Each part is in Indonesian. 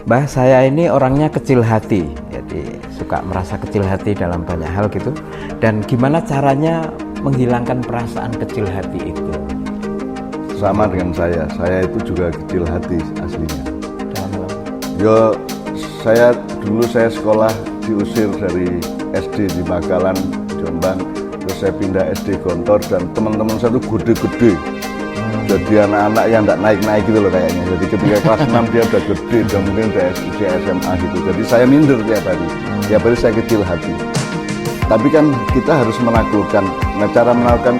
Mbah, saya ini orangnya kecil hati, jadi suka merasa kecil hati dalam banyak hal gitu. Dan gimana caranya menghilangkan perasaan kecil hati itu? Sama dengan saya itu juga kecil hati aslinya. Dalam hal Yo, saya sekolah diusir dari SD di Bakalan, Jombang, terus saya pindah SD Gontor dan teman-teman saya itu gede-gede. Jadi anak-anak yang tidak naik-naik gitu loh kayaknya. Jadi ketika kelas 6 dia udah gede, udah mungkin udah usia SMA gitu. Jadi saya minder tiap hari. Tiap hari saya kecil hati. Tapi kan kita harus menaklukkan. Nah, cara menaklukkan,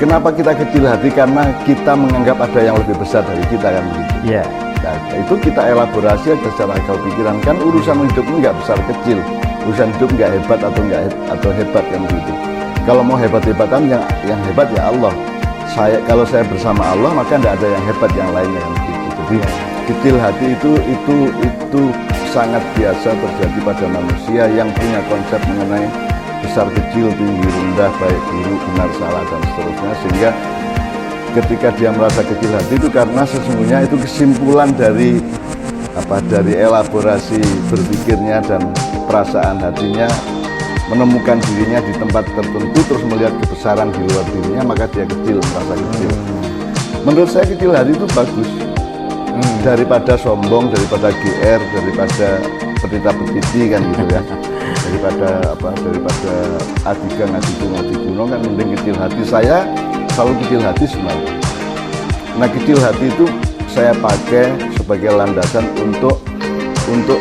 kenapa kita kecil hati? Karena kita menganggap ada yang lebih besar dari kita kan begitu. Iya. Nah, itu kita elaborasi aja secara akal pikiran. Kan urusan hidup ini nggak besar kecil. Urusan hidup nggak hebat atau hebat yang begitu. Kalau mau hebat-hebatan yang hebat ya Allah. Kalau saya bersama Allah maka tidak ada yang hebat yang lainnya kan begitu. Jadi kecil hati itu sangat biasa terjadi pada manusia yang punya konsep mengenai besar kecil, tinggi rendah, baik buruk, benar salah dan seterusnya, sehingga ketika dia merasa kecil hati itu karena sesungguhnya itu kesimpulan dari elaborasi berpikirnya dan perasaan hatinya, menemukan dirinya di tempat tertentu terus melihat kebesaran di luar dirinya, maka dia kecil, merasa kecil. Menurut saya kecil hati itu bagus, daripada sombong, daripada GR, daripada petita-petiti kan gitu ya, daripada adigang adi kuno kan mending kecil hati. Saya selalu kecil hati sebenarnya. Nah, kecil hati itu saya pakai sebagai landasan untuk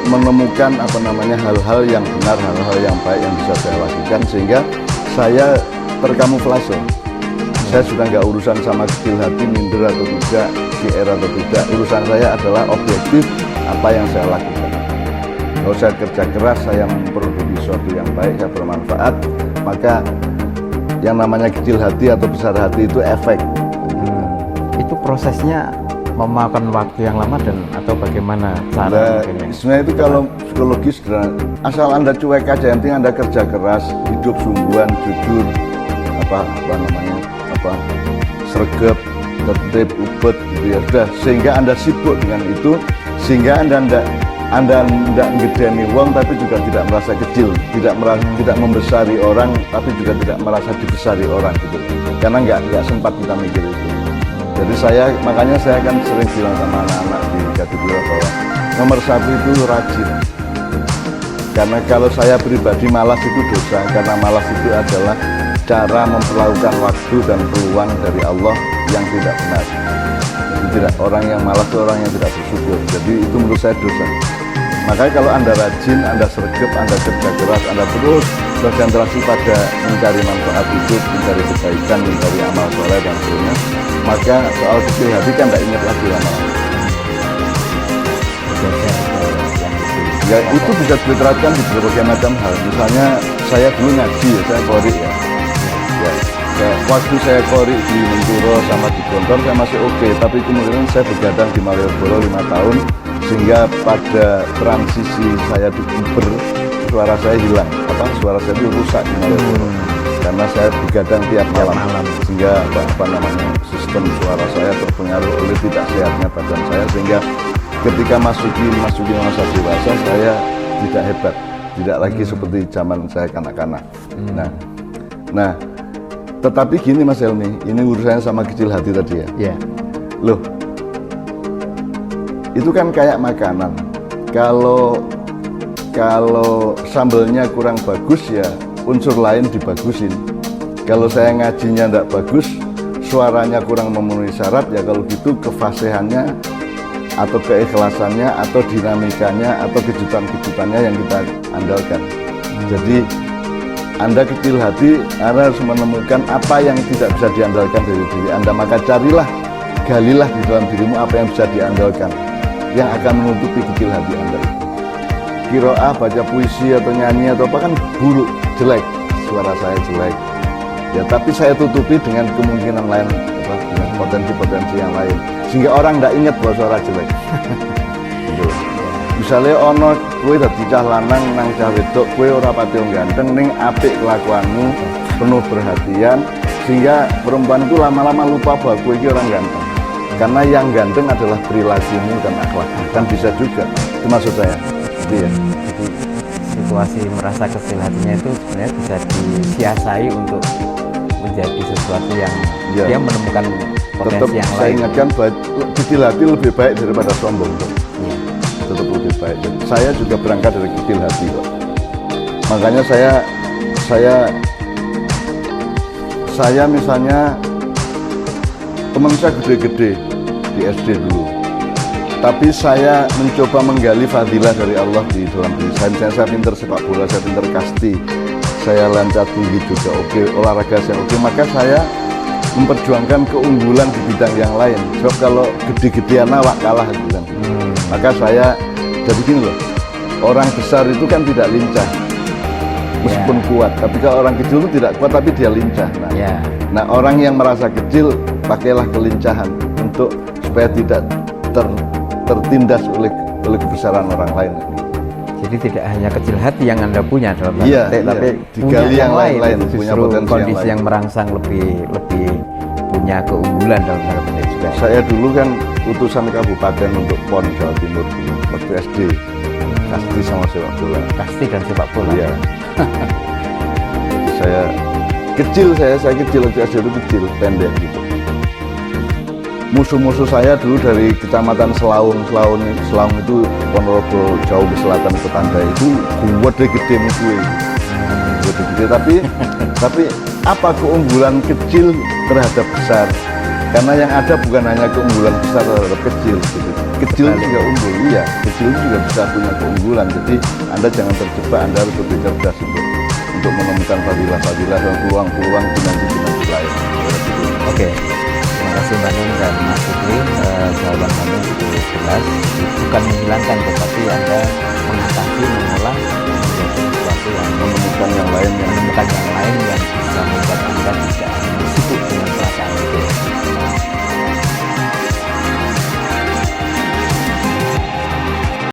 menemukan hal-hal yang benar, hal-hal yang baik yang bisa saya lakukan, sehingga saya terkamuflase. Saya sudah nggak urusan sama kecil hati, minder atau tidak, GR atau tidak. Urusan saya adalah objektif apa yang saya lakukan. Kalau saya kerja keras, saya memproduksi sesuatu yang baik, saya bermanfaat, maka yang namanya kecil hati atau besar hati itu efek. Itu prosesnya memakan waktu yang lama atau bagaimana cara mungkin? Sebenarnya itu kalau psikologis asal Anda cuek aja, yang penting Anda kerja keras, hidup sungguhan, jujur, sregep, tertib, ubet gitu ya sudah, sehingga Anda sibuk dengan itu, sehingga Anda tidak ngedeni uang tapi juga tidak merasa kecil, tidak membesari orang tapi juga tidak merasa dibesari orang gitu, karena nggak sempat kita mikir itu. Jadi makanya saya kan sering bilang sama anak-anak di Gadipura bahwa nomor satu itu rajin. Karena kalau saya pribadi malas itu dosa, karena malas itu adalah cara memperlakukan waktu dan peluang dari Allah yang tidak benar. Jadi orang yang malas itu orang yang tidak bersyukur. Jadi itu menurut saya dosa. Makanya kalau Anda rajin, Anda sregep, Anda kerja keras, Anda terus konsentrasi pada mencari manfaat hidup, mencari kebaikan, mencari amal soleh dan sebagainya, maka soal kecil hati kan tidak ingat lagi lama-lama. Ya itu bisa diterapkan di berbagai macam hal. Misalnya saya dulu ngaji ya, saya qori ya. Waktu saya qori di Menturo sama di Gontor saya masih oke, tapi kemudian saya begadang di Malioboro 5 tahun, sehingga pada transisi saya di Uber suara saya hilang, suara saya itu rusak di Malioboro karena saya begadang tiap malam, sehingga sistem suara saya terpengaruh oleh tidak sehatnya badan saya, sehingga ketika masuki masa dewasa saya tidak hebat, tidak lagi seperti zaman saya kanak-kanak. Nah, tetapi gini Mas Helmi, ini urusannya sama kecil hati tadi ya. Yeah. Loh, itu kan kayak makanan. Kalau sambelnya kurang bagus ya unsur lain dibagusin. Kalau saya ngajinya tidak bagus, suaranya kurang memenuhi syarat, ya kalau gitu kefasihannya atau keikhlasannya atau dinamikanya atau kejutan-kejutannya yang kita andalkan. Jadi Anda kecil hati, Anda harus menemukan apa yang tidak bisa diandalkan dari diri Anda, maka galilah di dalam dirimu apa yang bisa diandalkan, yang akan menutupi kecil hati Anda itu. Qiraah, baca puisi atau nyanyi atau apa kan buruk, jelek, suara saya jelek ya, tapi saya tutupi dengan kemungkinan lain, dengan potensi-potensi yang lain, sehingga orang tidak ingat bahwa suara jelek. Gitu. Misalnya ono kowe dadi cah lanang nang cah wedok, kowe ora pati ganteng ning apik kelakuanmu, penuh perhatian, sehingga perempuan itu lama-lama lupa bahwa kowe iki orang ganteng. Karena yang ganteng adalah perilakumu dan akhlak. Kan bisa juga. Itu maksud saya. Gitu ya. Jadi situasi merasa kecil hatinya itu sebenarnya bisa disiasai untuk menjadi sesuatu yang Ya. dia menemukan Tetap potensi yang saya lain. ingatkan bahwa kecil hati lebih baik daripada sombong. Iya. Tetap lebih baik. Jadi, saya juga berangkat dari kecil hati kok. Makanya saya misalnya teman saya gede-gede di SD dulu. Tapi saya mencoba menggali fadilah dari Allah di dalam diri saya. Saya pintar sepak bola, saya pintar kasti, saya lancar tinggi juga oke, olahraga saya oke. Maka saya memperjuangkan keunggulan di bidang yang lain. Sebab kalau gede-gedean awak kalah gitu kan. Maka saya jadi gini loh, orang besar itu kan tidak lincah meskipun kuat, tapi kalau orang kecil itu tidak kuat tapi dia lincah. Ya. Nah orang yang merasa kecil, pakailah kelincahan untuk supaya tidak tertindas oleh kebesaran orang lain. Jadi tidak hanya kecil hati yang Anda punya dalam tanda Iya, petik, iya. tapi Digali punya yang lain-lain, itu punya justru potensi kondisi yang lain. yang merangsang lebih punya keunggulan dalam tanda petik juga. Saya dulu kan utusan kabupaten untuk PON Jawa Timur dulu, waktu SD, kasti sama sepak bola. Kasti dan sepak bola. Iya. Saya kecil waktu SD itu kecil, pendek gitu. Musuh-musuh saya dulu dari kecamatan Selaung itu Ponorogo jauh ke selatan tetangga itu gede musuhnya. Gede, tapi apa keunggulan kecil terhadap besar? Karena yang ada bukan hanya keunggulan besar terhadap kecil, gitu. Kecil juga unggul, iya. Kecil juga bisa punya keunggulan. Jadi Anda jangan terjebak, Anda harus lebih cerdas untuk menemukan fadilah-fadilah dan peluang-peluang dinamika lain. Oke. Terima kasih Mbak Nun dan Mas Fikri. Jawaban Anda itu jelas, bukan menghilangkan, tetapi Anda mengatasi, mengolah